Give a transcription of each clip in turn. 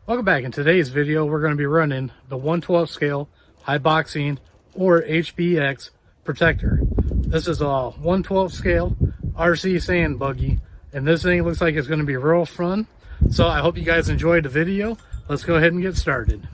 Welcome back. In today's video, we're going to be running the 1/12 scale high boxing or HBX protector. This is a 1/12 scale RC sand buggy, and this thing looks like it's going to be real fun. So I hope you guys enjoyed the video. Let's go ahead and get started.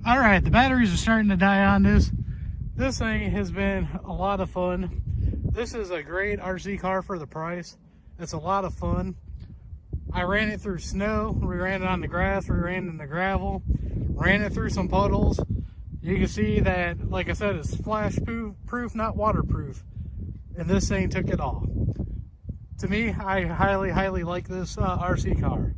All right, the batteries are starting to die on this. This thing has been a lot of fun. This is a great RC car for the price. It's a lot of fun. I ran it through snow, we ran it on the grass, we ran it in the gravel, ran it through some puddles. You can see that, like I said, it's splash proof, not waterproof. And this thing took it all. To me, I highly like this RC car.